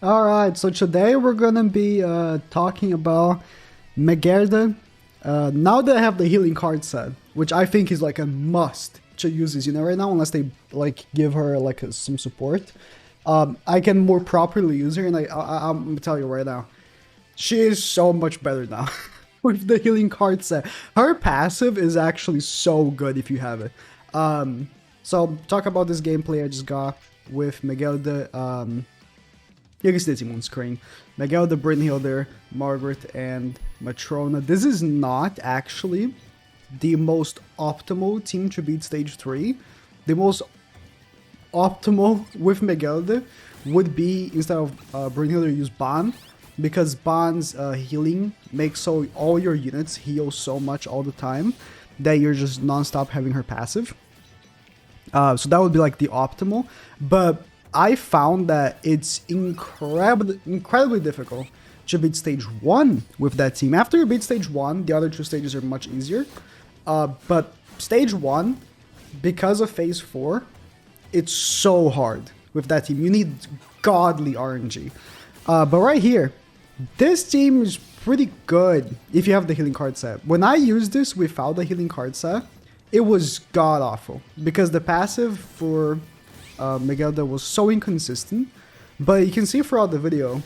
Alright, so today we're gonna be talking about Megerda. Now that I have the healing card set, which I think is like a must to use this unit right now, unless they like give her like some support, I can more properly use her, and I'm gonna tell you right now, she is so much better now with the healing card set. Her passive is actually so good if you have it. So talk about this gameplay I just got with Megerda. You can see the team on screen. Nagato, Brynhilde, Margaret, and Matrona. This is not actually the most optimal team to beat Stage 3. The most optimal with Megelda would be, instead of Brynhilde, use Ban. Because Ban's healing makes so all your units heal so much all the time that you're just non-stop having her passive. So that would be like the optimal. But I found that it's incredibly difficult to beat stage 1 with that team. After you beat stage 1, the other two stages are much easier. But stage 1, because of phase 4, it's so hard with that team. You need godly RNG. But right here, this team is pretty good if you have the healing card set. When I used this without the healing card set, it was god-awful. Because the passive for Megelda was so inconsistent, but you can see throughout the video,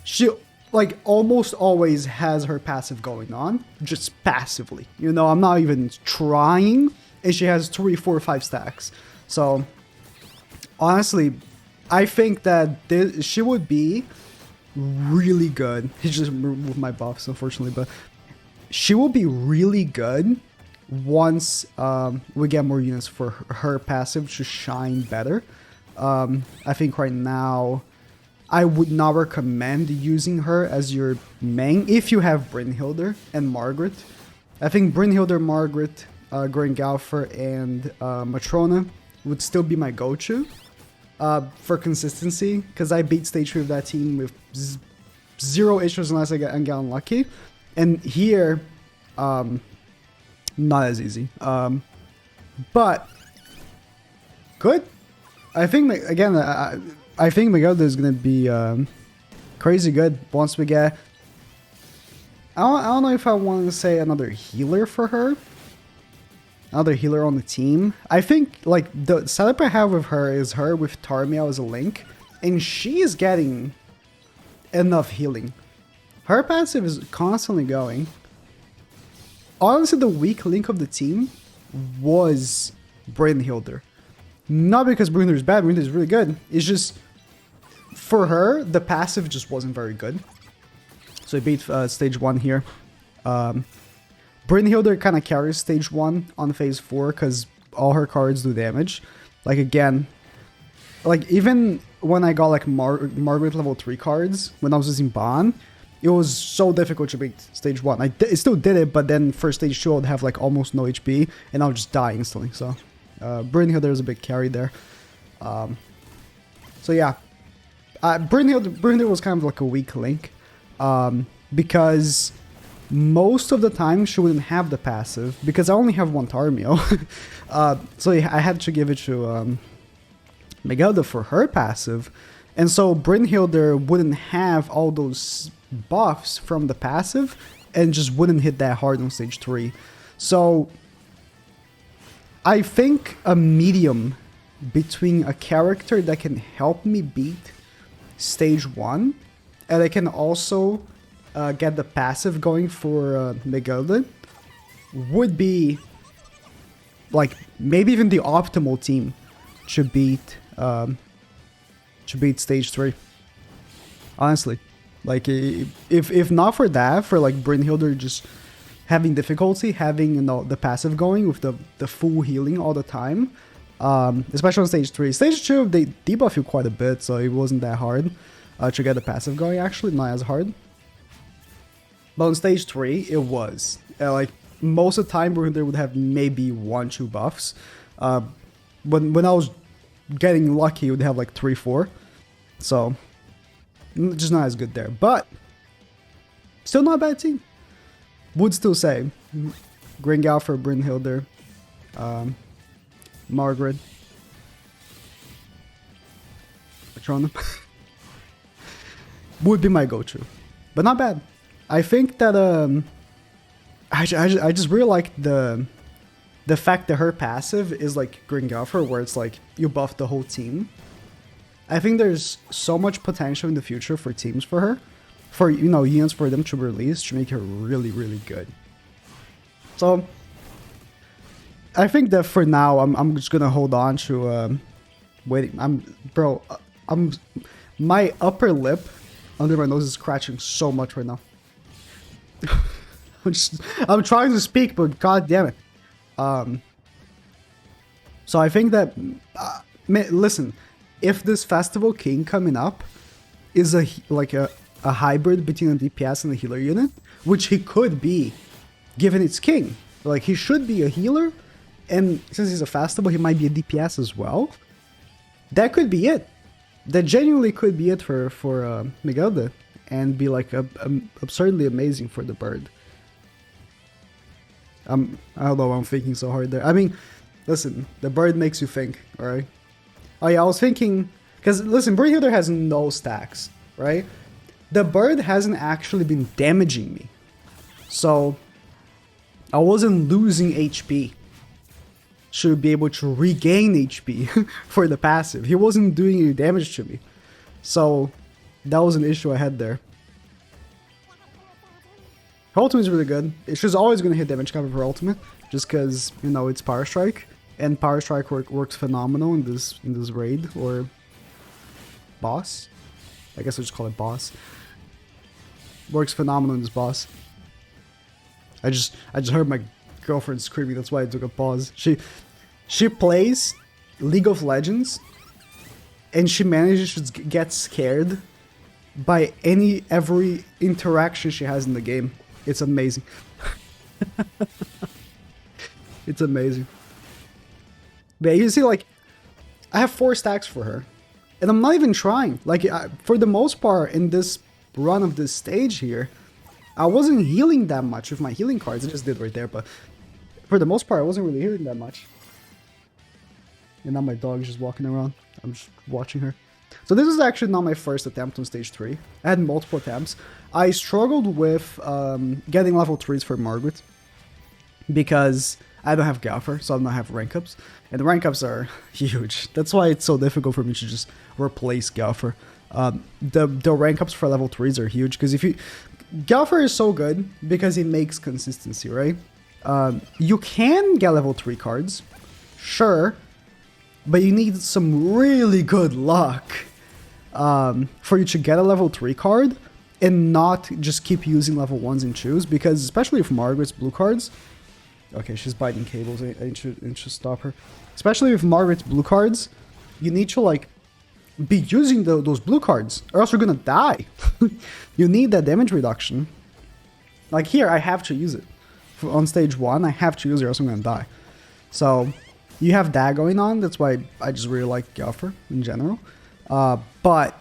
she like almost always has her passive going on, just passively. You know, I'm not even trying, and she has 3, 4, 5 stacks. So honestly, I think that she would be really good. He just removed my buffs, unfortunately, but she will be really good once we get more units for her passive to shine better. I think right now I would not recommend using her as your main if you have Brynhilde and Margaret. I think Brynhilde, Margaret, Grengalfer, and Matrona would still be my go-to for consistency, because I beat stage 3 of that team with 0 issues unless I get unlucky. And here, not as easy, but good. I think, again, I think Megelda is gonna be crazy good once we get. I don't know if I want to say another healer for her, another healer on the team. I think like the setup I have with her is her with Tarmiel as a link, and she is getting enough healing. Her passive is constantly going. Honestly, the weak link of the team was Brynhilde. Not because Brynhilde is bad, Brynhilde is really good. It's just, for her, the passive just wasn't very good. So I beat stage 1 here. Brynhilde kind of carries stage 1 on phase 4 because all her cards do damage. Like, again, like even when I got like Margaret level 3 cards, when I was using Ban, it was so difficult to beat stage 1. I still did it, but then for stage 2 I would have like almost no HP, and I would just die instantly. So Brynhilde is a big carry there. So yeah, Brynhilde was kind of like a weak link, because most of the time she wouldn't have the passive, because I only have one Tarmiel. So I had to give it to Megelda for her passive, and so Brynhilde wouldn't have all those buffs from the passive and just wouldn't hit that hard on stage 3. So I think a medium between a character that can help me beat stage 1 and I can also get the passive going for Megelda would be like maybe even the optimal team to beat stage 3. Honestly. Like, if not for that, for like Brynhilde just having difficulty having, you know, the passive going with the full healing all the time, especially on stage 3. Stage 2, they debuff you quite a bit, so it wasn't that hard to get the passive going, actually, not as hard. But on stage 3, it was. Like, most of the time, Brynhilde would have maybe 1, 2 buffs. When I was getting lucky, it would have like 3, 4. So just not as good there, but still not a bad team. Would still say Grengalfer, Brynhilde, Margaret, Matrona. would be my go-to, but not bad. I think that I just really like the fact that her passive is like Green Gopher, where it's like you buff the whole team. I think there's so much potential in the future for teams for her, for units for them to release to make her really, really good. So I think that for now I'm just gonna hold on to waiting. My upper lip under my nose is scratching so much right now. I'm trying to speak, but god damn it. So I think that listen, if this Festival King coming up is a hybrid between a DPS and a healer unit, which he could be, given it's king. Like, he should be a healer, and since he's a Festival, he might be a DPS as well. That could be it. That genuinely could be it for Miguelda, and be like absurdly amazing for the bird. I don't know why I'm thinking so hard there. I mean, listen, the bird makes you think, alright? Oh yeah, I was thinking, because listen, Bird Healer has no stacks, right? The bird hasn't actually been damaging me. So, I wasn't losing HP. Should be able to regain HP for the passive. He wasn't doing any damage to me. So, that was an issue I had there. Her ultimate is really good. She's always going to hit damage cover for ultimate, just because, you know, it's Power Strike. And Power Strike works phenomenal in this raid, or boss. I guess I'll just call it boss. Works phenomenal in this boss. I just heard my girlfriend screaming, that's why I took a pause. She plays League of Legends, and she manages to get scared by every interaction she has in the game. It's amazing. It's amazing. But you see, like, I have 4 stacks for her, and I'm not even trying. Like, for the most part, in this run of this stage here, I wasn't healing that much with my healing cards. I just did right there, but for the most part, I wasn't really healing that much. And now my dog is just walking around. I'm just watching her. So this is actually not my first attempt on stage 3. I had multiple attempts. I struggled with getting level 3s for Margaret, because I don't have Gopher, so I don't have rank ups. And the rank ups are huge. That's why it's so difficult for me to just replace Gopher. The rank ups for level 3s are huge, because if you... Gopher is so good because he makes consistency, right? You can get level 3 cards, sure, but you need some really good luck for you to get a level 3 card and not just keep using level 1s and 2s, because especially if Margaret's blue cards... Okay, she's biting cables, I should stop her. Especially with Margaret's blue cards, you need to, like, be using those blue cards, or else you're gonna die. You need that damage reduction. Like here, I have to use it. On stage 1, I have to use it, or else I'm gonna die. So, you have that going on, that's why I just really like Gopher in general. But,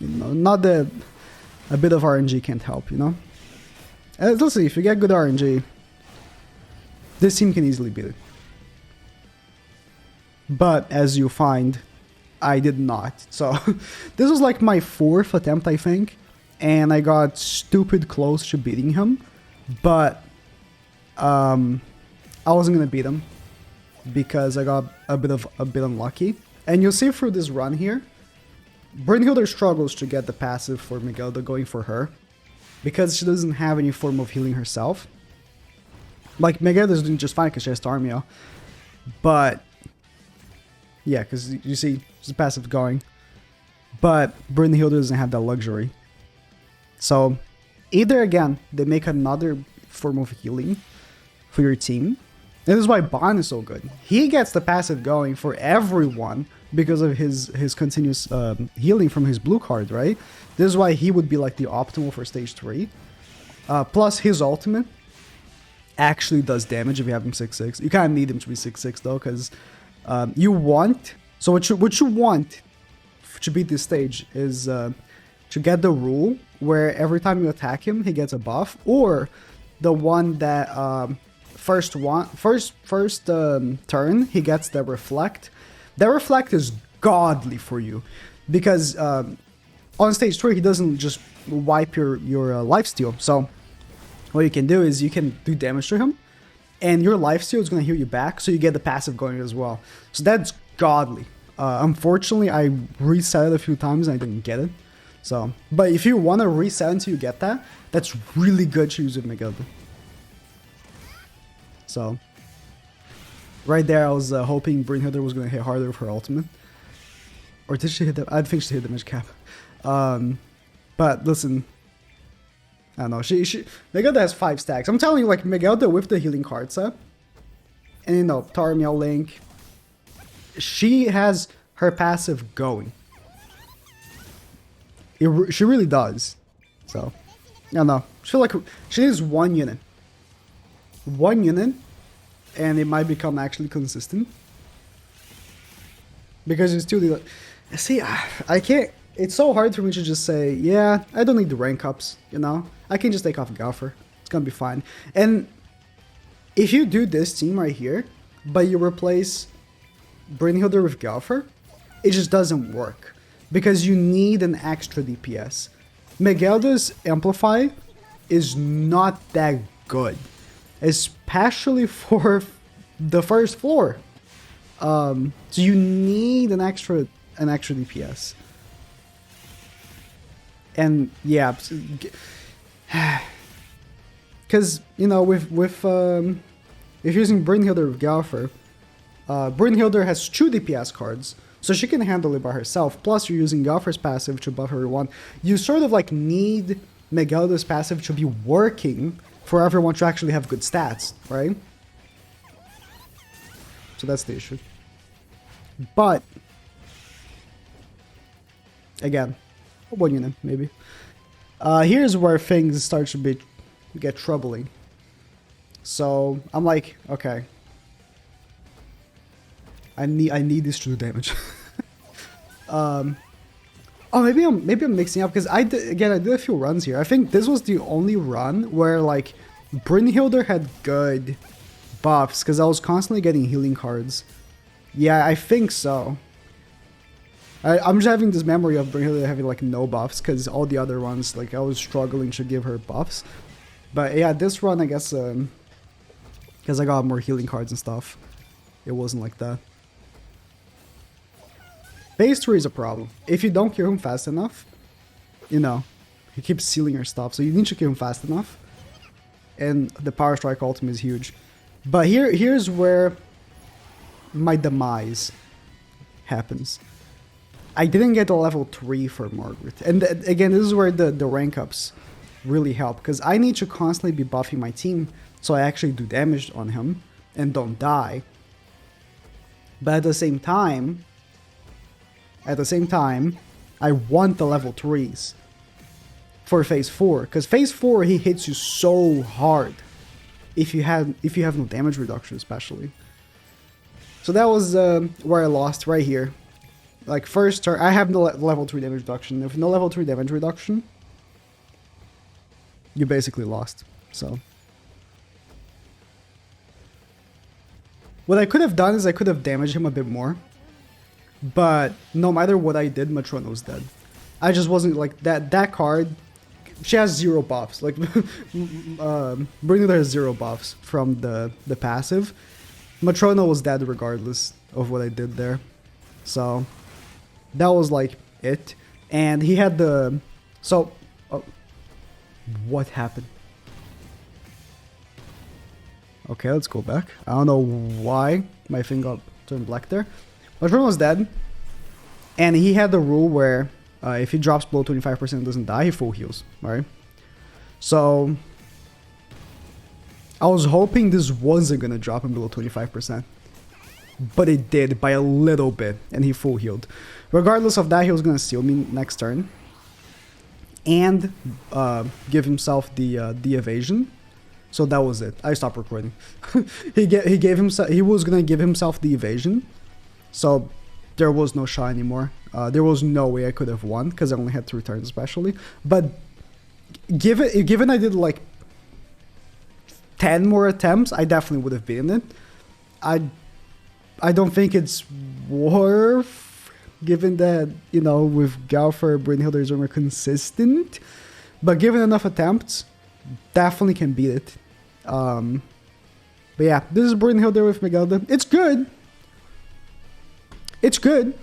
you know, not a bit of RNG can't help, you know? Let's see, if you get good RNG, this team can easily beat it. But, as you find, I did not. So, this was like my 4th attempt, I think. And I got stupid close to beating him. But, I wasn't gonna beat him, because I got a bit unlucky. And you'll see through this run here, Brynhilde struggles to get the passive for Miguelda going for her, because she doesn't have any form of healing herself. Like, Miguelda's doing just fine because she has Tarmio. But, yeah, because you see, she's passive going. But Brynhilde doesn't have that luxury. So, either, again, they make another form of healing for your team. This is why Bon is so good. He gets the passive going for everyone because of his continuous healing from his blue card, right? This is why he would be like the optimal for stage 3. Plus his ultimate actually does damage if you have him 6-6. You kind of need him to be 6-6 though, because you want... So what you want to beat this stage is to get the rule where every time you attack him, he gets a buff, or the one that... First turn, he gets the reflect. That reflect is godly for you, because on stage 3, he doesn't just wipe your lifesteal. So what you can do is you can do damage to him, and your lifesteal is going to heal you back, so you get the passive going as well. So that's godly. Unfortunately, I reset it a few times and I didn't get it. So, but if you want to reset until you get that, that's really good to use with Nagato. So, right there, I was hoping Brynhilde was going to hit harder with her ultimate. Or did she hit the... I think she hit the damage cap. But listen, I don't know. Nagato has 5 stacks. I'm telling you, like, Nagato with the healing card set, and you know, Tarmiel Link, she has her passive going. She really does. So, I don't know. I feel like she needs 1 unit. 1 unit, and it might become actually consistent. Because it's still the... See, I can't... It's so hard for me to just say, yeah, I don't need the rank ups, you know? I can just take off Gopher. It's gonna be fine. And if you do this team right here, but you replace Brynhilde with Gopher, it just doesn't work. Because you need an extra DPS. Megelda's Amplify is not that good. Especially for the first floor. So you need an extra DPS. And yeah, because you know, if you're using Brynhilde with Gopher, Brynhilde has 2 DPS cards, so she can handle it by herself. Plus, you're using Gopher's passive to buff everyone. You sort of like need Megelda's passive to be working for everyone to actually have good stats, right? So that's the issue. But again, 1 unit maybe. Here's where things start to get troubling. So I'm like, okay, I need this to do damage. Oh, maybe I'm mixing up because I did a few runs here. I think this was the only run where like Brynhilde had good buffs because I was constantly getting healing cards. Yeah, I think so. I'm just having this memory of Brynhilde having like no buffs because all the other ones, like I was struggling to give her buffs. But yeah, this run I guess because I got more healing cards and stuff, it wasn't like that. Phase 3 is a problem. If you don't kill him fast enough, you know, he keeps sealing your stuff, so you need to kill him fast enough. And the Power Strike ultimate is huge. But here's where my demise happens. I didn't get a level 3 for Margaret. And again, this is where the rank ups really help. Because I need to constantly be buffing my team so I actually do damage on him and don't die. But at the same time, I want the level 3s for phase 4. Because phase 4, he hits you so hard if you have no damage reduction, especially. So that was where I lost right here. Like first turn, I have no level 3 damage reduction. If no level 3 damage reduction, you basically lost. So what I could have done is I could have damaged him a bit more. But no matter what I did, Matrona was dead. I just wasn't like that card. She has 0 buffs. Like Brynhilde has 0 buffs from the passive. Matrona was dead regardless of what I did there. So that was like it. And he had the... So... Oh, what happened? Okay, let's go back. I don't know why my thing got turned black there. Matrona was dead. And he had the rule where if he drops below 25% and doesn't die, he full heals. Right? So... I was hoping this wasn't going to drop him below 25%. But it did by a little bit, and he full healed. Regardless of that, he was going to steal me next turn. And give himself the evasion. So that was it. I stopped recording. He was going to give himself the evasion. So there was no shot anymore. There was no way I could have won, because I only had 3 turns especially. But given I did like 10 more attempts, I definitely would have beaten it. I don't think it's worth given that, you know, with Galfer, Brynhilder is more consistent. But given enough attempts, definitely can beat it. But yeah, this is Brynhilder with Megalda. It's good. It's good.